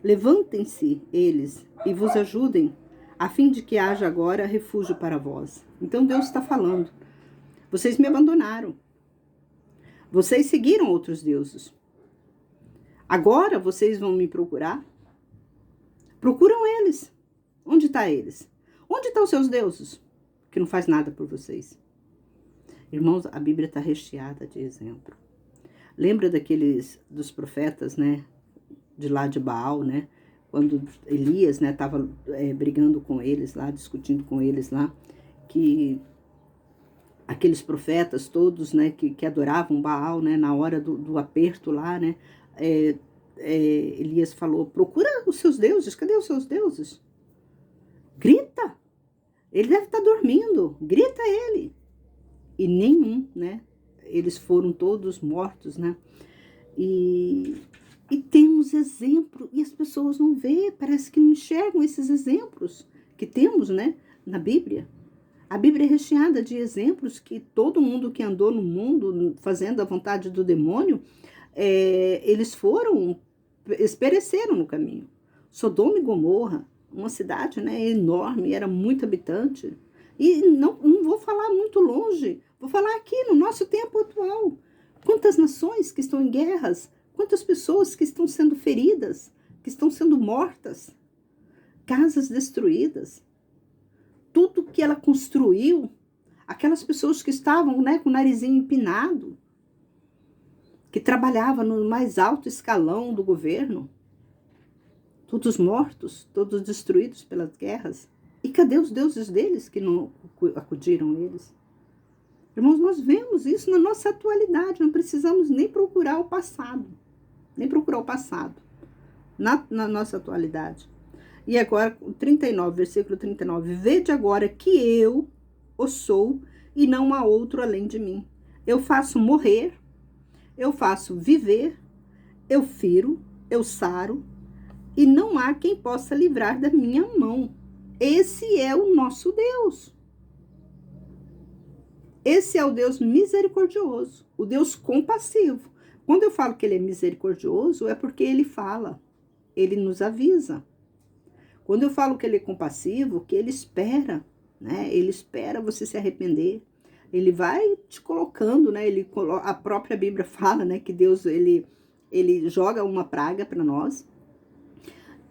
Levantem-se eles e vos ajudem, a fim de que haja agora refúgio para vós. Então Deus está falando: vocês me abandonaram. Vocês seguiram outros deuses. Agora vocês vão me procurar? Procuram eles. Onde estão eles? Onde estão os seus deuses? Que não faz nada por vocês. Irmãos, a Bíblia está recheada de exemplo. Lembra dos profetas, né? De lá de Baal, né? Quando Elias, né, estava brigando com eles lá, discutindo com eles lá, que aqueles profetas todos, né, que adoravam Baal, né, na hora do aperto lá, né, Elias falou: procura os seus deuses, cadê os seus deuses? Grita, ele deve estar dormindo, grita ele. E nenhum, né, eles foram todos mortos, né, e temos exemplo, e as pessoas não vê, parece que não enxergam esses exemplos que temos, né, na Bíblia. A Bíblia é recheada de exemplos que todo mundo que andou no mundo fazendo a vontade do demônio, eles pereceram no caminho. Sodoma e Gomorra, uma cidade, né, enorme, era muito habitante. E não vou falar muito longe, vou falar aqui no nosso tempo atual. Quantas nações que estão em guerras, quantas pessoas que estão sendo feridas, que estão sendo mortas, casas destruídas. Tudo que ela construiu, aquelas pessoas que estavam, né, com o narizinho empinado, que trabalhavam no mais alto escalão do governo, todos mortos, todos destruídos pelas guerras. E cadê os deuses deles que não acudiram eles? Irmãos, nós vemos isso na nossa atualidade, não precisamos nem procurar o passado, na nossa atualidade. E agora, o 39, versículo 39, vede agora que eu o sou e não há outro além de mim. Eu faço morrer, eu faço viver, eu firo, eu saro, e não há quem possa livrar da minha mão. Esse é o nosso Deus. Esse é o Deus misericordioso, o Deus compassivo. Quando eu falo que ele é misericordioso, é porque ele fala, ele nos avisa. Quando eu falo que ele é compassivo, que ele espera, né? Ele espera você se arrepender. Ele vai te colocando, né? A própria Bíblia fala, né, que Deus ele joga uma praga para nós.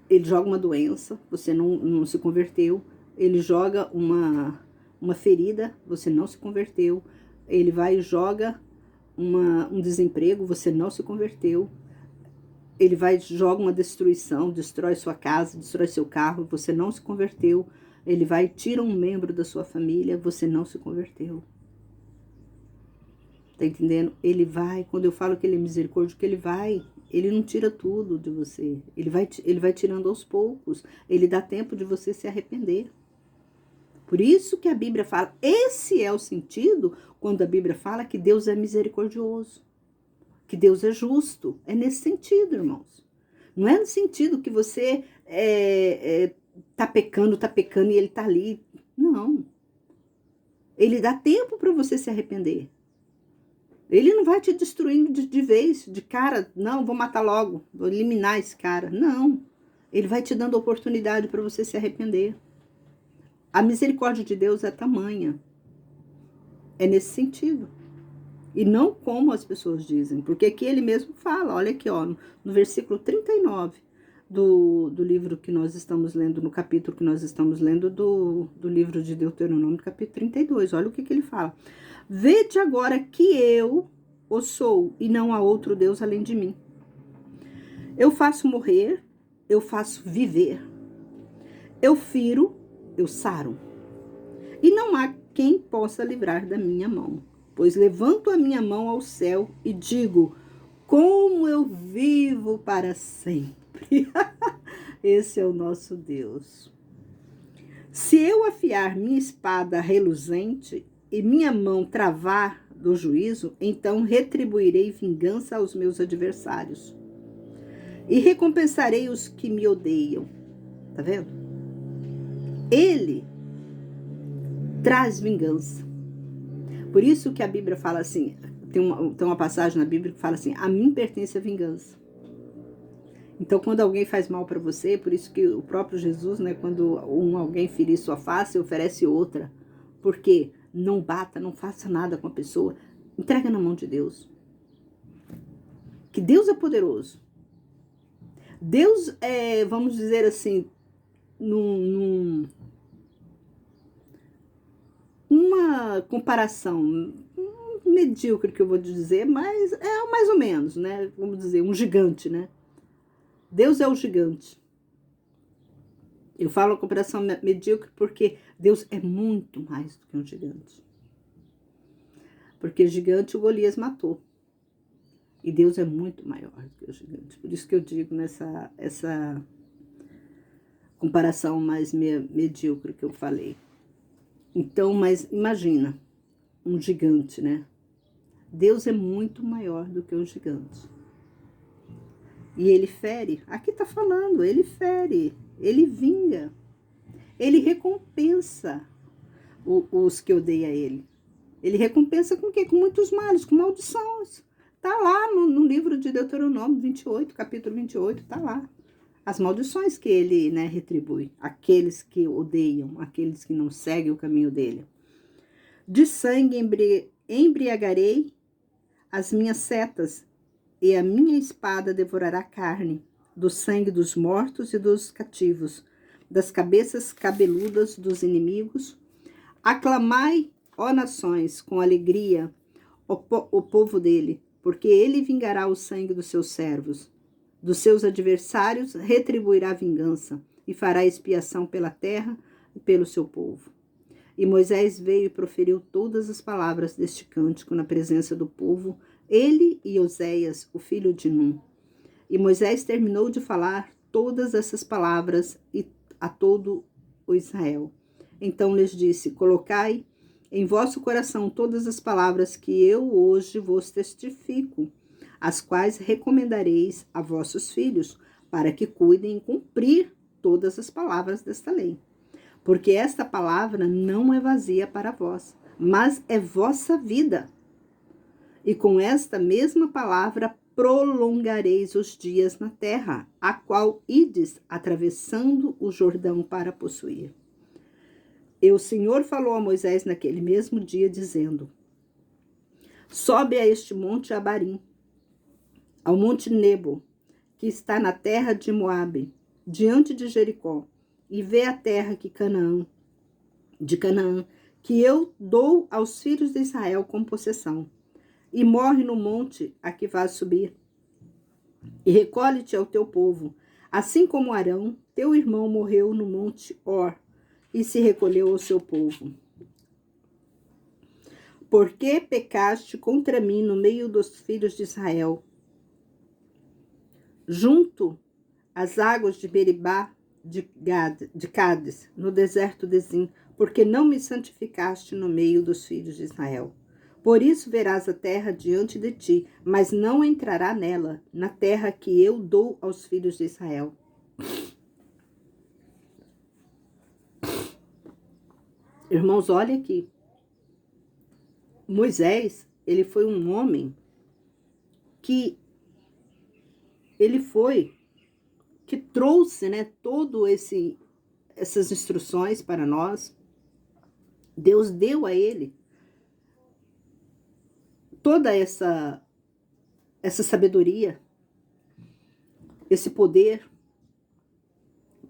Ele joga uma doença, você não se converteu. Ele joga uma ferida, você não se converteu. Ele vai e joga um desemprego, você não se converteu. Ele vai e joga uma destruição, destrói sua casa, destrói seu carro, você não se converteu. Ele vai e tira um membro da sua família, você não se converteu. Tá entendendo? Ele vai, quando eu falo que ele é misericórdia, que ele não tira tudo de você. Ele vai tirando aos poucos. Ele dá tempo de você se arrepender. Por isso que a Bíblia fala, esse é o sentido quando a Bíblia fala que Deus é misericordioso, que Deus é justo. É nesse sentido, irmãos. Não é no sentido que você tá pecando e ele tá ali. Não. Ele dá tempo para você se arrepender. Ele não vai te destruindo de vez, de cara. Não, vou matar logo, vou eliminar esse cara. Não. Ele vai te dando oportunidade para você se arrepender. A misericórdia de Deus é tamanha. É nesse sentido. E não como as pessoas dizem. Porque aqui ele mesmo fala, olha aqui, ó, no versículo 39 do livro que nós estamos lendo, no capítulo que nós estamos lendo do livro de Deuteronômio, capítulo 32. Olha o que ele fala. Vede agora que eu o sou e não há outro Deus além de mim. Eu faço morrer, eu faço viver. Eu firo, eu saro. E não há quem possa livrar da minha mão. Pois levanto a minha mão ao céu e digo, como eu vivo para sempre. Esse é o nosso Deus. Se eu afiar minha espada reluzente e minha mão travar do juízo, então retribuirei vingança aos meus adversários e recompensarei os que me odeiam. Tá vendo? Ele traz vingança. Por isso que a Bíblia fala assim, tem uma passagem na Bíblia que fala assim, a mim pertence a vingança. Então, quando alguém faz mal para você, por isso que o próprio Jesus, né, quando alguém ferir sua face, oferece outra. Por quê? Não bata, não faça nada com a pessoa. Entrega na mão de Deus. Que Deus é poderoso. Deus é, vamos dizer assim, uma comparação medíocre que eu vou dizer, mas é mais ou menos, né? Vamos dizer, um gigante, né? Deus é o gigante. Eu falo a comparação medíocre porque Deus é muito mais do que um gigante. Porque gigante o Golias matou. E Deus é muito maior do que o gigante. Por isso que eu digo essa comparação mais medíocre que eu falei. Então, mas imagina, um gigante, né? Deus é muito maior do que um gigante. E ele fere, aqui tá falando, ele fere, ele vinga, ele recompensa os que odeiam ele. Ele recompensa com o quê? Com muitos males, com maldições. Tá lá no livro de Deuteronômio 28, capítulo 28, tá lá. As maldições que ele, né, retribui. Aqueles que odeiam, aqueles que não seguem o caminho dele. De sangue embriagarei as minhas setas, e a minha espada devorará carne, do sangue dos mortos e dos cativos, das cabeças cabeludas dos inimigos. Aclamai, ó nações, com alegria, o povo dele, porque ele vingará o sangue dos seus servos. Dos seus adversários retribuirá vingança, e fará expiação pela terra e pelo seu povo. E Moisés veio e proferiu todas as palavras deste cântico na presença do povo, ele e Oséias, o filho de Num. E Moisés terminou de falar todas essas palavras a todo o Israel. Então lhes disse, colocai em vosso coração todas as palavras que eu hoje vos testifico, as quais recomendareis a vossos filhos, para que cuidem em cumprir todas as palavras desta lei. Porque esta palavra não é vazia para vós, mas é vossa vida. E com esta mesma palavra prolongareis os dias na terra, a qual ides atravessando o Jordão para possuir. E o Senhor falou a Moisés naquele mesmo dia, dizendo, sobe a este monte Abarim, ao monte Nebo, que está na terra de Moabe, diante de Jericó, e vê a terra de Canaã, que eu dou aos filhos de Israel como possessão. E morre no monte a que vais subir, e recolhe-te ao teu povo, assim como Arão, teu irmão, morreu no monte Or, e se recolheu ao seu povo. Por que pecaste contra mim no meio dos filhos de Israel? Junto às águas de Meribá de Cádiz, no deserto de Zim, porque não me santificaste no meio dos filhos de Israel. Por isso verás a terra diante de ti, mas não entrará nela, na terra que eu dou aos filhos de Israel. Irmãos, olha aqui. Moisés, ele foi um homem que trouxe, né, essas instruções para nós. Deus deu a ele toda essa sabedoria, esse poder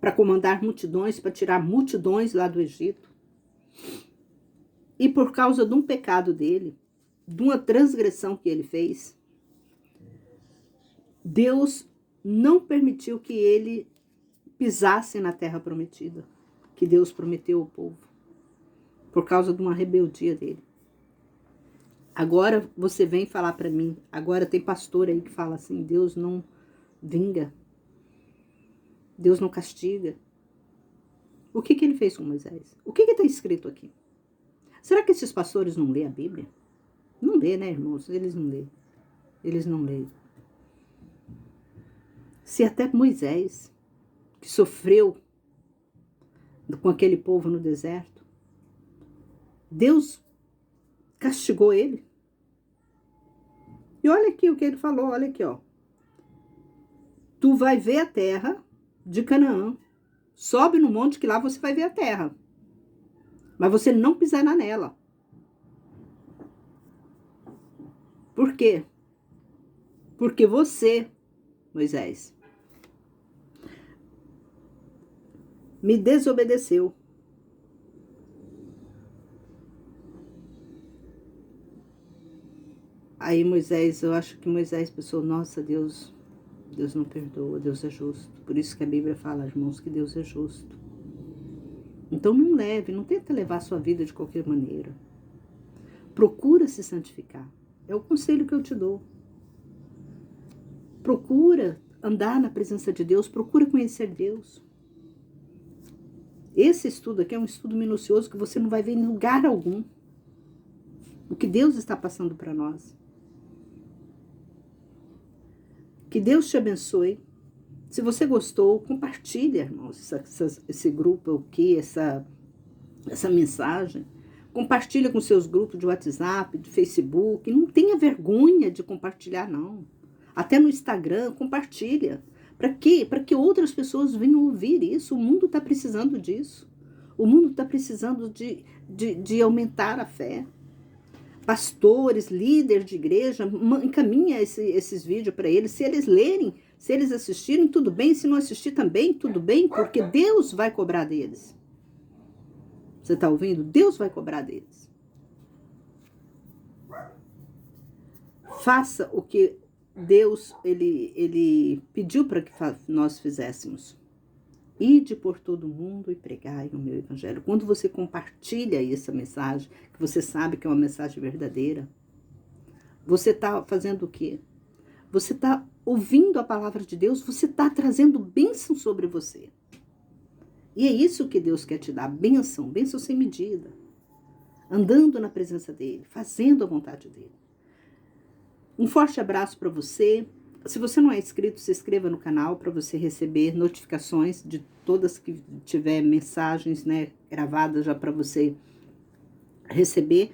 para comandar multidões, para tirar multidões lá do Egito. E por causa de um pecado dele, de uma transgressão que ele fez, Deus não permitiu que ele pisasse na terra prometida, que Deus prometeu ao povo, por causa de uma rebeldia dele. Agora você vem falar para mim, agora tem pastor aí que fala assim, Deus não vinga, Deus não castiga. O que ele fez com Moisés? O que está escrito aqui? Será que esses pastores não lêem a Bíblia? Não lê, né, irmãos? Eles não lêem. Eles não leem. Se até Moisés, que sofreu com aquele povo no deserto, Deus castigou ele. E olha aqui o que ele falou, olha aqui, ó. Tu vai ver a terra de Canaã. Sobe no monte que lá você vai ver a terra. Mas você não pisará nela. Por quê? Porque você, Moisés, me desobedeceu. Aí Moisés, eu acho que Moisés pensou, nossa, Deus não perdoa, Deus é justo. Por isso que a Bíblia fala, irmãos, que Deus é justo. Então não tenta levar a sua vida de qualquer maneira. Procura se santificar. É o conselho que eu te dou. Procura andar na presença de Deus, procura conhecer Deus. Esse estudo aqui é um estudo minucioso que você não vai ver em lugar algum. O que Deus está passando para nós. Que Deus te abençoe. Se você gostou, compartilha, irmãos, esse grupo aqui, essa mensagem. Compartilha com seus grupos de WhatsApp, de Facebook. Não tenha vergonha de compartilhar, não. Até no Instagram, compartilha. Para quê? Para que outras pessoas venham ouvir isso. O mundo está precisando disso. O mundo está precisando de aumentar a fé. Pastores, líderes de igreja, encaminha esses vídeos para eles. Se eles lerem, se eles assistirem, tudo bem. Se não assistir também, tudo bem, porque Deus vai cobrar deles. Você está ouvindo? Deus vai cobrar deles. Faça o que Deus ele pediu para que nós fizéssemos. Ide por todo mundo e pregai o meu evangelho. Quando você compartilha essa mensagem, que você sabe que é uma mensagem verdadeira, você está fazendo o quê? Você está ouvindo a palavra de Deus, você está trazendo bênção sobre você. E é isso que Deus quer te dar, bênção sem medida. Andando na presença dEle, fazendo a vontade dEle. Um forte abraço para você. Se você não é inscrito, se inscreva no canal para você receber notificações de todas que tiver mensagens, né, gravadas já para você receber.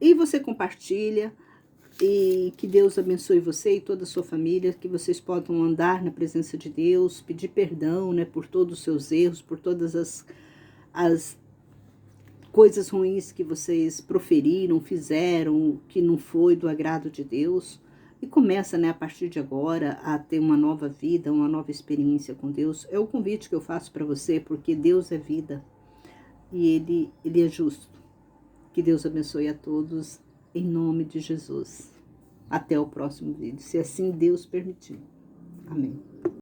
E você compartilha. E que Deus abençoe você e toda a sua família, que vocês possam andar na presença de Deus, pedir perdão, né, por todos os seus erros, por todas as coisas ruins que vocês proferiram, fizeram, que não foi do agrado de Deus. E começa, né, a partir de agora, a ter uma nova vida, uma nova experiência com Deus. É o convite que eu faço para você, porque Deus é vida e Ele é justo. Que Deus abençoe a todos. Em nome de Jesus. Até o próximo vídeo, se assim Deus permitir. Amém.